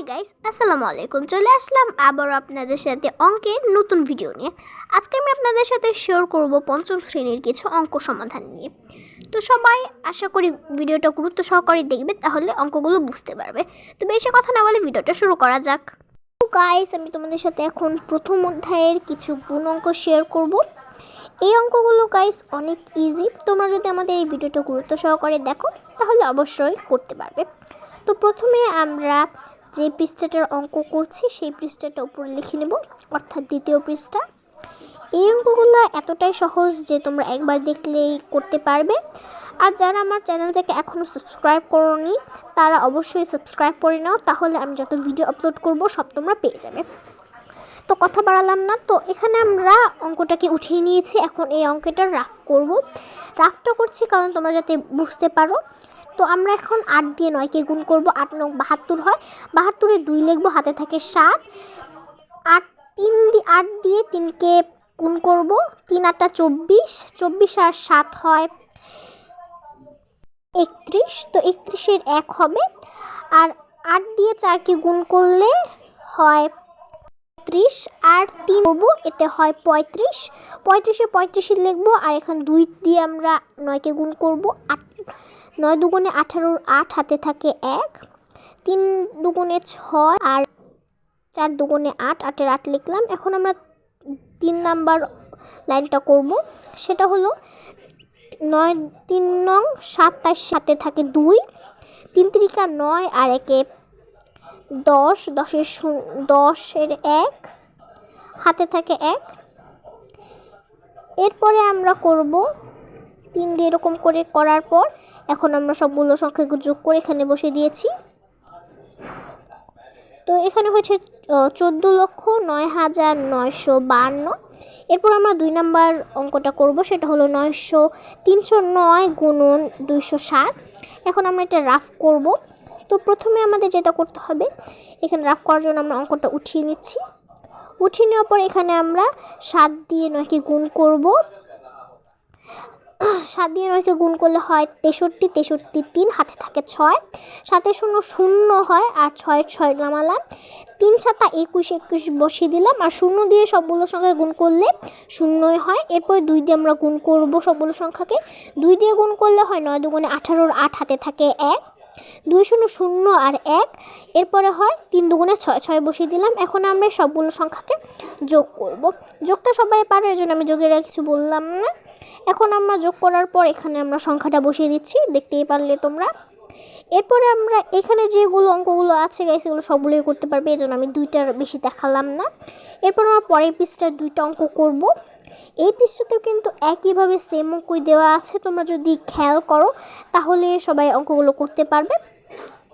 Guys, আসসালামু আলাইকুম। চলে আসলাম আবার আপনাদের সাথে অঙ্কের নতুন ভিডিও নিয়ে। আজকে আমি আপনাদের সাথে শেয়ার করব পঞ্চম শ্রেণীর কিছু অঙ্ক সমাধান নিয়ে। তো সবাই আশা করি ভিডিওটা গুরুত্ব সহকারে দেখবে, তাহলে অঙ্কগুলো বুঝতে পারবে। তো বেশি কথা না বলে ভিডিওটা শুরু করা যাক। তো গাইস, আমি তোমাদের সাথে এখন প্রথম অধ্যায়ের কিছু গুণ অঙ্ক শেয়ার করব। এই অঙ্কগুলো গাইস অনেক ইজি। তোমরা যদি আমাদের এই ভিডিওটা গুরুত্ব সহকারে দেখো তাহলে অবশ্যই করতে পারবে। তো প্রথমে আমরা যে পৃষ্ঠাটার অঙ্ক করছি সেই পৃষ্ঠাটা উপরে লিখে নেব, অর্থাৎ দ্বিতীয় পৃষ্ঠা। এই অঙ্কগুলো এতটাই সহজ যে তোমরা একবার দেখলেই করতে পারবে। আর যারা আমার চ্যানেলটাকে এখনও সাবস্ক্রাইব করোনি তারা অবশ্যই সাবস্ক্রাইব করে নাও, তাহলে আমি যত ভিডিও আপলোড করব সব তোমরা পেয়ে যাবে। তো কথা বাড়ালাম না, তো এখানে আমরা অঙ্কটাকে উঠিয়ে নিয়েছি। এখন এই অঙ্কটা রাফ করব। রাফটা করছি কারণ তোমরা যাতে বুঝতে পারো। তো আমরা এখন 8 দিয়ে 9কে গুণ করব। 8 9 72 হয়, 72-এ 2 লিখবো, হাতে থাকে 7। 8 দিয়ে 3কে গুণ করব, 3 8 24, 24 আর 7 হয় 31। তো 31-এর 1 হবে। আর 8 দিয়ে 4কে গুণ করলে হয় 30, আর 3 করবো, এতে হয় 35। 35-এ 35 লিখবো, আর এখানে 2 দিয়ে আমরা 9কে গুণ করব। 8 9 দুগুণে 18, 8 হাতে থাকে 1। 3 দুগুণে 6, আর 4 দুগুণে 8, 8-এর 8 লিখলাম। এখন আমরা 3 নাম্বার লাইনটা করব। সেটা হলো 9 3 নং 7, তার সাথে থাকে 2। 3 3 9, আর 1-এ 10, 10-এর 1 হাতে থাকে 1। এরপরে আমরা করব 3 দিয়ে এরকম করে করার পর এখন আমরা সবগুলো সংখ্যাকে যোগ করে এখানে বসে দিয়েছি। তো এখানে হয়েছে 14,09,952। এরপর আমরা 2 নাম্বার অঙ্কটা করব। সেটা হলো 309 গুণন 207। এখন আমরা এটা রাফ করব। তো প্রথমে আমাদের যেটা করতে হবে, এখানে রাফ করার জন্য আমরা অঙ্কটা উঠিয়ে নিচ্ছি। উঠিয়ে নেওয়ার পর এখানে আমরা 7 দিয়ে 9কে গুণ করব। 7 দিয়ে 9কে গুণ করলে হয় 63, 63 3 হাতে থাকে 6। 7 0 0 হয়, আর 6 6 নামালাম। 3 7 21, 21 বসিয়ে দিলাম, আর 0 দিয়ে সবগুলো সংখ্যা গুণ করলে 0 হয়। এরপর 2 দিয়ে আমরা গুণ করব সবগুলো সংখ্যাকে। 2 দিয়ে গুণ করলে হয় 9 দুগুণে 18, 8 হাতে থাকে 1। 2 0 0 আর 1, এরপরে হয় 3 দুগুণে 6, 6 বসিয়ে দিলাম। এখন আমরা সবগুলো সংখ্যাকে যোগ করব। যোগটা সবাই পারে, এর জন্য আমি যোগের কিছু বললাম না। এখন আমরা যোগ করার পর এখানে আমরা সংখ্যাটা বসিয়ে দিচ্ছি, দেখতেই পারলে তোমরা। এরপরে আমরা এখানে যেগুলো অঙ্কগুলো আছে গাইস, এগুলো সবগুলোই করতে পারবে, এই জন্য আমি 2টার বেশি দেখালাম না। এরপর আমরা পরের পৃষ্ঠার 2টা অঙ্ক করব। এই পৃষ্ঠাতেও কিন্তু একইভাবে সেম অঙ্কই দেওয়া আছে, তোমরা যদি খেয়াল করো তাহলে সবাই অঙ্কগুলো করতে পারবে।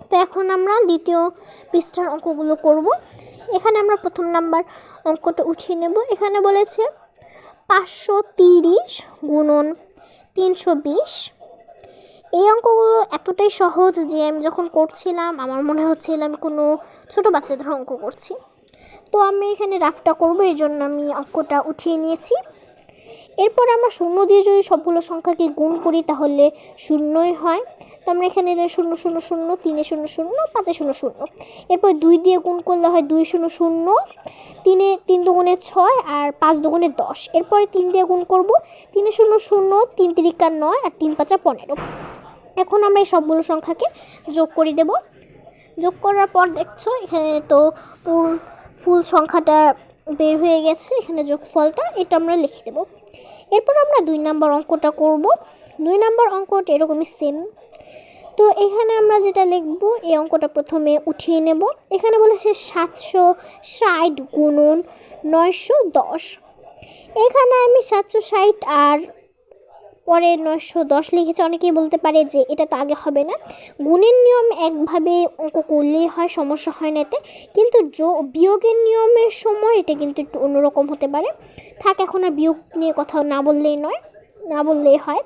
তো এখন আমরা দ্বিতীয় পৃষ্ঠার অঙ্কগুলো করব। এখানে আমরা প্রথম নাম্বার অঙ্কটা উঠিয়ে নেব। এখানে বলেছে 530 গুণন 320। এই অঙ্কগুলো এতটাই সহজ যে আমি যখন করছিলাম আমার মনে হচ্ছিল আমি কোনো ছোটো বাচ্চাদের অঙ্ক করছি। তো আমি এখানে রাফটা করব, এই জন্য আমি অঙ্কটা উঠিয়ে নিয়েছি। এরপর আমরা 0 দিয়ে যদি সবগুলো সংখ্যাকে গুণ করি তাহলে 0ই হয়। তো আমরা এখানে 0 0 0, 3 0 0, 5 0 0। এরপর 2 দিয়ে গুণ করলে হয় 2 0 0, 3 দুগুণে 6, আর 5 দুগুণে 10। এরপরে 3 দিয়ে গুণ করব। 3 0 0, 3 3 9, আর 3 5 15। এখন আমরা এই সবগুলো সংখ্যাকে যোগ করে দেব। যোগ করার পর দেখছো এখানে তো ফুল সংখ্যাটা বের হয়ে গেছে। এখানে যোগফলটা এটা আমরা লিখে দেব। এরপর আমরা 2 নাম্বার অঙ্কটা করব। 2 নাম্বার অঙ্কটা এরকমই সেম। তো এখানে আমরা যেটা লিখব, এই অঙ্কটা প্রথমে উঠিয়ে নেব। এখানে বলেছে 760 গুণন 910। এখানে আমি 760 আর পরে 910 লিখেছি। অনেকেই বলতে পারে যে এটা তো আগে হবে না। গুণের নিয়ম একভাবে অঙ্ক করলেই হয়, সমস্যা হয় না এতে। কিন্তু বিয়োগের নিয়মের সময় এটা কিন্তু একটু অন্যরকম হতে পারে। থাক, এখন আর বিয়োগ নিয়ে কথা না বললেই হয়।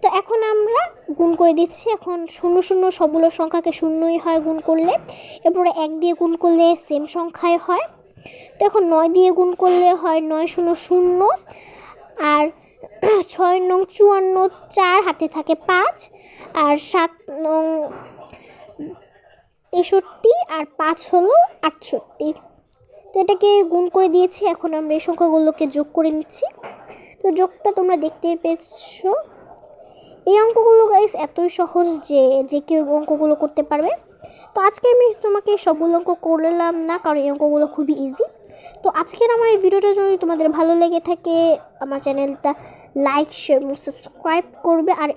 তো এখন আমরা গুণ করে দিচ্ছি। এখন 0 0 সবগুলো সংখ্যাকে 0ই হয় গুণ করলে। এরপরে 1 দিয়ে গুণ করলে সেম সংখ্যায় হয়। তো এখন 9 দিয়ে গুণ করলে হয় 9 0 0, আর 6 নং 54, 4 হাতে থাকে 5, আর 7 নং 63 আর 5 হলো 68। তো এটাকে গুণ করে দিয়েছি। এখন আমরা এই সংখ্যাগুলোকে যোগ করে নিচ্ছি। তো যোগটা তোমরা দেখতেই পেয়েছো। এই অঙ্কগুলো গাইস এতই সহজ যে যে কেউ অঙ্কগুলো করতে পারবে। তো আজকে আমি তোমাকে সবগুলো অঙ্ক করলাম না, কারণ এই অঙ্কগুলো খুবই ইজি। তো আজকের আমার এই ভিডিওটা যদি তোমাদের ভালো লেগে থাকে, আমার চ্যানেলটা লাইক, শেয়ার এবং সাবস্ক্রাইব করবে। আর